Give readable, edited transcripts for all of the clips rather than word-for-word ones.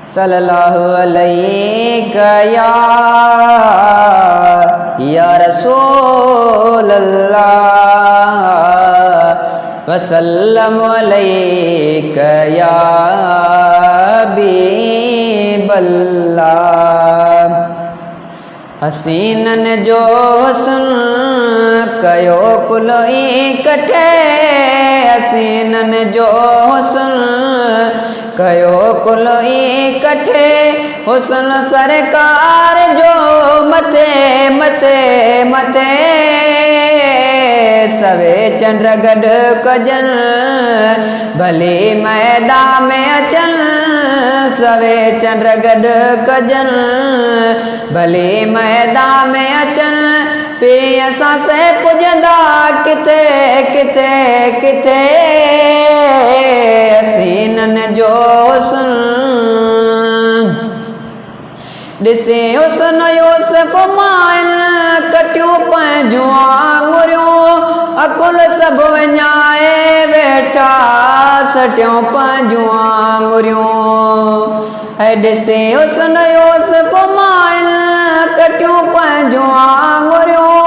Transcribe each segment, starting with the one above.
सल्लल्लाहु अलैहि या रसूल अल्लाह वसल्लम अलैका या हबीबल्लाह। हसीनन जो हुस्न कयो कुल इकट्ठे, हसीनन जो हुस्न कयो कुल इकट्ठे, हुस्न सरकार जो मथे मथे मथे। सवे चंड गड कजन भली मैदान में अचन, सवे चंड गड कजन भली मैदान में अचन। फिर असां से पुजंदा किथे किथे किथे, हसीनन जो हुस्न ॾिसे हुस्न यूसुफ माइल कटियूं पंहिंजूं आङुरियूं, अकुल सभु विञाए वेठा सटियूं पंहिंजूं आङुरियूं। ऐं ॾिसे हुस्न यूसुफ माइल कटियूं पंहिंजूं आङुरियूं,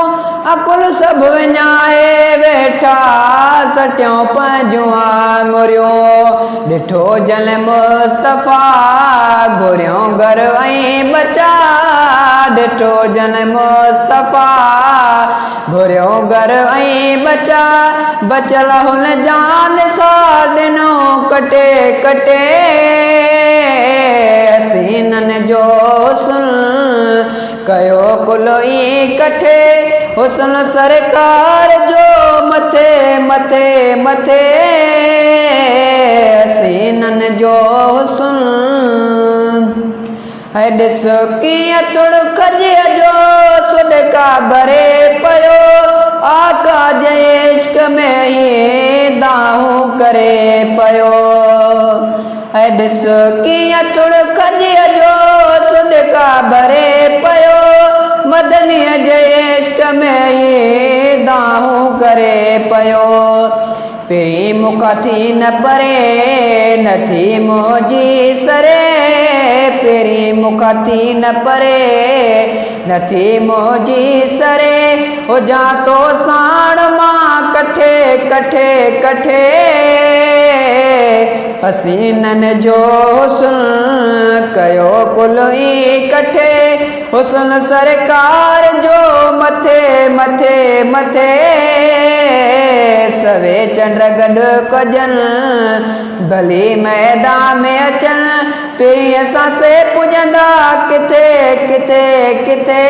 अकुल सभु विञाए वेठा सटियूं पंहिंजूं आङुरियूं। ॾिठो जल मुस्तफ़ा घुरियूं घर ऐं बचा, ॾिठो जल मुस्तफ़ा घुरियूं घर ऐं बचा। बचल हुन जान सां ॾिनो कटे कटे, हसीनन जो हुस्न कयो कुल इकट्ठे, हुस्न सरकार जो मथे मथे मथे। हसीनन जो हुस्न है ॾिस कीअं तुड़कजे जो सुॾका भरे पियो, आका जे इश्क में ही दाहूं करे पियो। है ॾिस कीअं तुड़कजे जो सुॾका भरे पियो, मदनीअ जे इश्क में ही दाहूं करे पियो। पहिरीं मूंखां थी न परे नथी मुंहिंजी सरे, पहिरीं मूंखां थी न परे नथी मुंहिंजी सरे। हुजां तो साण मां कठे कठे कठे, हसीनन जो हुस्न कयो कुल इकट्ठे, हुस्न सरकार जो मथे मथे मथे। सवे चंड गड कजन भली मैदान में अचन, फिर असां से पुजंदा किथे किथे किथे।